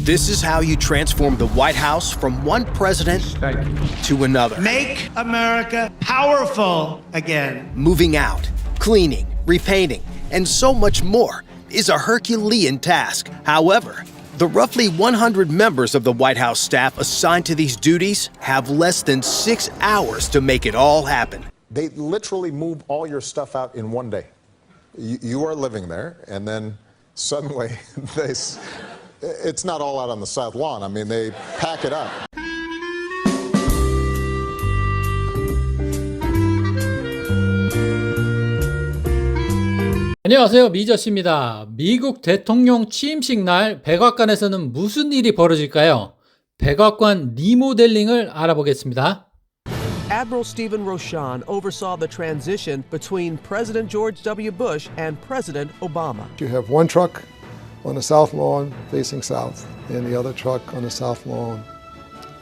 This is how you transform the White House from one president to another. Make America powerful again. Moving out, cleaning, repainting, and so much more is a Herculean task. However, the roughly 100 members of the White House staff assigned to these duties have less than 6 hours to make it all happen. They literally move all your stuff out in one day. You are living there, and then suddenly it's not all out on the south lawn. I mean, they pack it up. 안녕하세요, 미저씨입니다. 미국 대통령 취임식 날 백악관에서는 무슨 일이 벌어질까요? 백악관 리모델링을 알아보겠습니다. Admiral Stephen Rochon oversaw the transition between President George W. Bush and President Obama. You have one truck on the south lawn facing south, and the other truck on the south lawn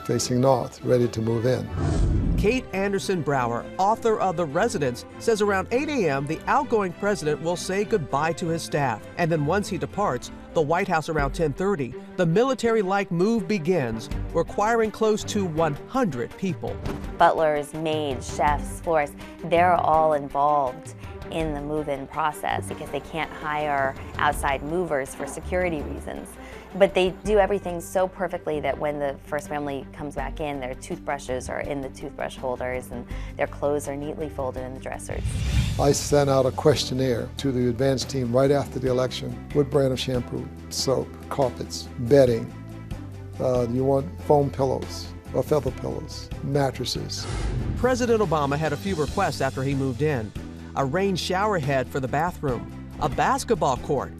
facing north, ready to move in. Kate Anderson Brower, author of The Residence, says around 8 a.m. the outgoing president will say goodbye to his staff. And then once he departs, the White House around 10:30, the military-like move begins, requiring close to 100 people. Butlers, maids, chefs, florists, they're all involved in the move-in process because they can't hire outside movers for security reasons. But they do everything so perfectly that when the first family comes back in, their toothbrushes are in the toothbrush holders and their clothes are neatly folded in the dressers. I sent out a questionnaire to the advance team right after the election. What brand of shampoo, soap, carpets, bedding? You want foam pillows or feather pillows, mattresses? President Obama had a few requests after he moved in. A rain shower head for the bathroom, a basketball court,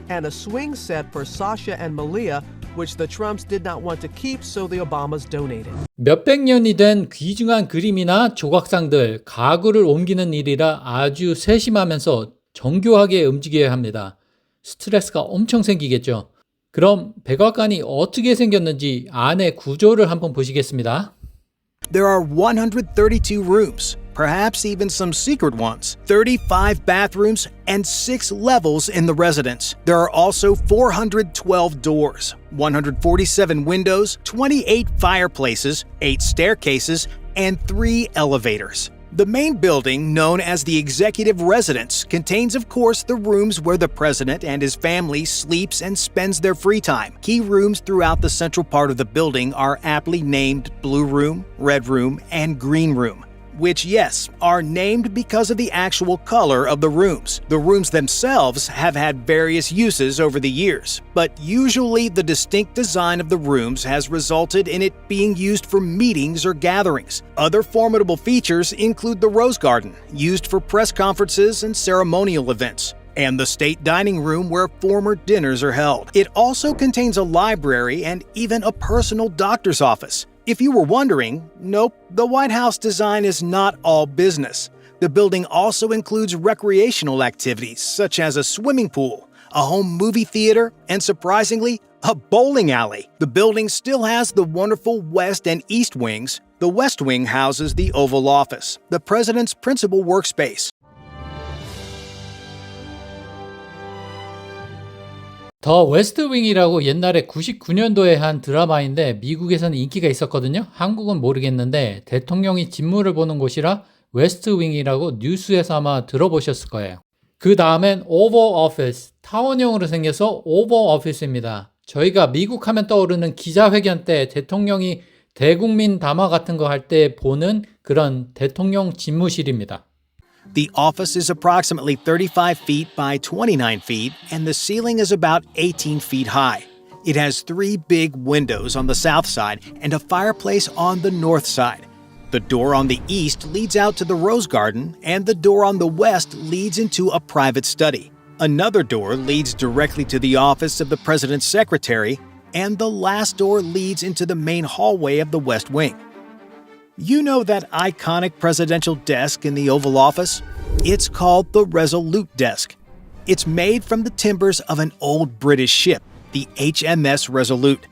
and a swing set for Sasha and Malia, which the Trumps did not want to keep, so the Obamas donated. 몇백 년이 된 귀중한 그림이나 조각상들, 가구를 옮기는 일이라 아주 세심하면서 정교하게 움직여야 합니다. 스트레스가 엄청 생기겠죠. 그럼 백악관이 어떻게 생겼는지 안의 구조를 한번 보시겠습니다. There are 132 rooms, perhaps even some secret ones, 35 bathrooms, and 6 levels in the residence. There are also 412 doors, 147 windows, 28 fireplaces, 8 staircases, and 3 elevators. The main building, known as the Executive Residence, contains, of course, the rooms where the president and his family sleeps and spends their free time. Key rooms throughout the central part of the building are aptly named Blue Room, Red Room, and Green Room, which, yes, are named because of the actual color of the rooms. The rooms themselves have had various uses over the years, but usually the distinct design of the rooms has resulted in it being used for meetings or gatherings. Other formidable features include the Rose Garden, used for press conferences and ceremonial events, and the state dining room where former dinners are held. It also contains a library and even a personal doctor's office. If you were wondering, nope, the White House design is not all business. The building also includes recreational activities such as a swimming pool, a home movie theater, and surprisingly, a bowling alley. The building still has the wonderful west and east wings. The west wing houses the Oval Office, the president's principal workspace. 더 웨스트 윙이라고 옛날에 99년도에 한 드라마인데 미국에서는 인기가 있었거든요. 한국은 모르겠는데 대통령이 진무를 보는 곳이라 웨스트 윙이라고 뉴스에서 아마 들어보셨을 거예요. 그 다음엔 오버 오피스, 타원형으로 생겨서 오버 오피스입니다. 저희가 미국 하면 떠오르는 기자회견 때 대통령이 대국민 담화 같은 거 할 때 보는 그런 대통령 집무실입니다. The office is approximately 35 feet by 29 feet, and the ceiling is about 18 feet high. It has 3 big windows on the south side and a fireplace on the north side. The door on the east leads out to the Rose Garden, and the door on the west leads into a private study. Another door leads directly to the office of the president's secretary, and the last door leads into the main hallway of the West Wing. You know that iconic presidential desk in the Oval Office? It's called the Resolute Desk. It's made from the timbers of an old British ship, the HMS Resolute.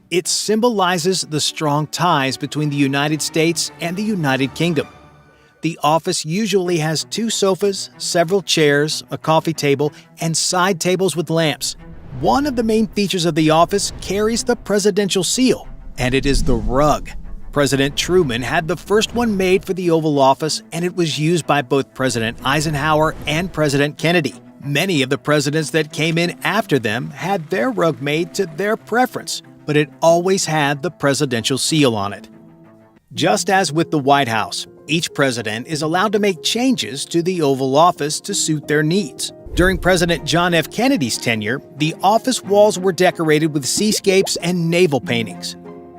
It symbolizes the strong ties between the United States and the United Kingdom. The office usually has 2 sofas, several chairs, a coffee table, and side tables with lamps. One of the main features of the office carries the presidential seal, and it is the rug. President Truman had the first one made for the Oval Office, and it was used by both President Eisenhower and President Kennedy. Many of the presidents that came in after them had their rug made to their preference, but it always had the presidential seal on it. Just as with the White House, each president is allowed to make changes to the Oval Office to suit their needs. During President John F. Kennedy's tenure, the office walls were decorated with seascapes and naval paintings.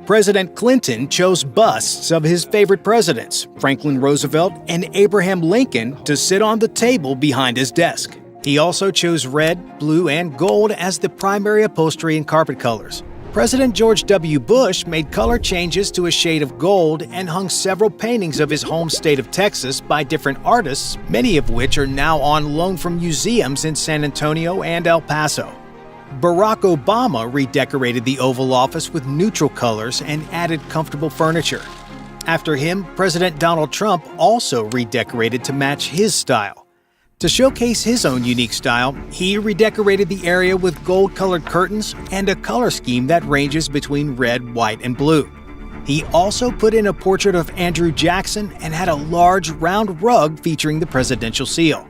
President Clinton chose busts of his favorite presidents, Franklin Roosevelt and Abraham Lincoln, to sit on the table behind his desk. He also chose red, blue, and gold as the primary upholstery and carpet colors. President George W. Bush made color changes to a shade of gold and hung several paintings of his home state of Texas by different artists, many of which are now on loan from museums in San Antonio and El Paso. Barack Obama redecorated the Oval Office with neutral colors and added comfortable furniture. After him, President Donald Trump also redecorated to match his style. To showcase his own unique style, he redecorated the area with gold-colored curtains and a color scheme that ranges between red, white, and blue. He also put in a portrait of Andrew Jackson and had a large, round rug featuring the presidential seal.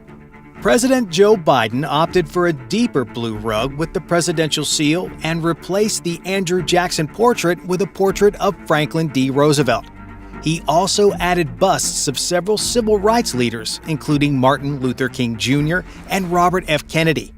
President Joe Biden opted for a deeper blue rug with the presidential seal and replaced the Andrew Jackson portrait with a portrait of Franklin D. Roosevelt. He also added busts of several civil rights leaders, including Martin Luther King Jr. and Robert F. Kennedy.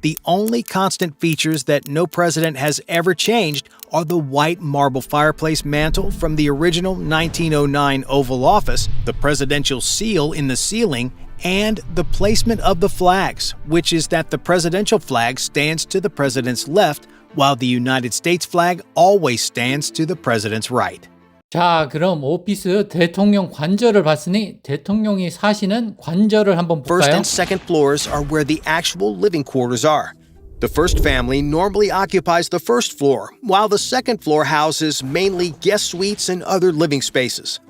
The only constant features that no president has ever changed are the white marble fireplace mantel from the original 1909 Oval Office, the presidential seal in the ceiling, and the placement of the flags, which is that the presidential flag stands to the president's left, while the United States flag always stands to the president's right. 자, 그럼 오피스 대통령 관저를 봤으니 대통령이 사시는 관저를 한번 First 볼까요? and second floors are where the actual living quarters are. The first family normally occupies the first floor, while the second floor houses mainly guest suites and other living spaces.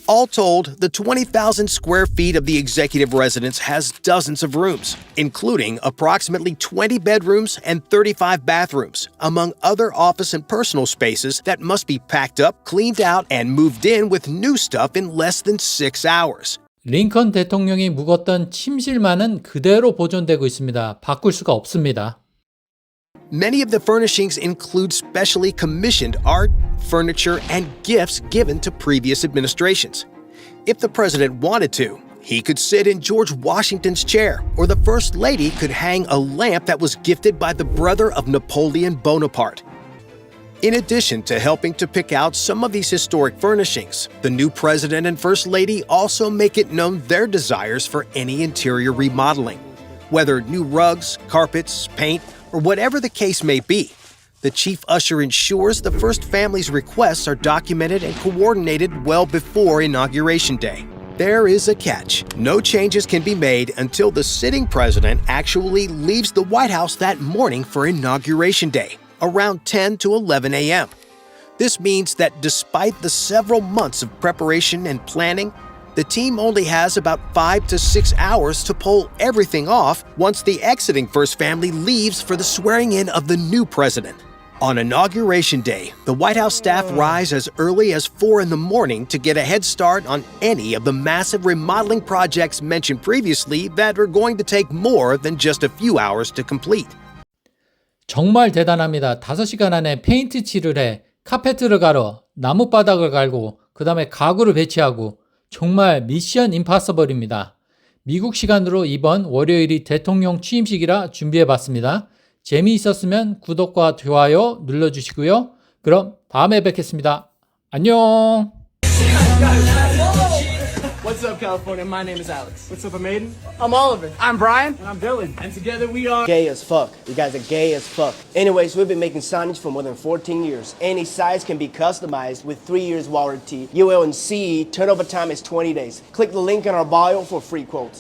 All told, the 20,000 square feet of the executive residence has dozens of rooms, including approximately 20 bedrooms and 35 bathrooms, among other office and personal spaces that must be packed up, cleaned out, and moved in with new stuff in less than 6 hours. 링컨 대통령이 묵었던 침실만은 그대로 보존되고 있습니다. 바꿀 수가 없습니다. Many of the furnishings include specially commissioned art, furniture, and gifts given to previous administrations. If the president wanted to, he could sit in George Washington's chair, or the First Lady could hang a lamp that was gifted by the brother of Napoleon Bonaparte. In addition to helping to pick out some of these historic furnishings, the new president and First Lady also make it known their desires for any interior remodeling. Whether new rugs, carpets, paint, or whatever the case may be, the chief usher ensures the first family's requests are documented and coordinated well before Inauguration Day. There is a catch. No changes can be made until the sitting president actually leaves the White House that morning for Inauguration Day, around 10 to 11 a.m. This means that despite the several months of preparation and planning, the team only has about 5 to 6 hours to pull everything off once the exiting first family leaves for the swearing-in of the new president. On Inauguration Day, the White House staff rise as early as 4 in the morning to get a head start on any of the massive remodeling projects mentioned previously that are going to take more than just a few hours to complete. 정말 대단합니다. 5시간 안에 페인트 칠을 해, 카페트를 갈아, 나무바닥을 갈고, 그 다음에 가구를 배치하고, 정말 미션 임파서블입니다. 미국 시간으로 이번 월요일이 대통령 취임식이라 준비해봤습니다. 재미있었으면 구독과 좋아요 눌러주시고요. 그럼 다음에 뵙겠습니다. 안녕. What's up, California? My name is Alex. What's up, I'm Aiden. I'm Oliver. I'm Brian. And I'm Dylan. And together we are gay as fuck. You guys are gay as fuck. Anyways, we've been making signage for more than 14 years. Any size can be customized with 3 years warranty. UL and CE, turnover time is 20 days. Click the link in our bio for free quotes.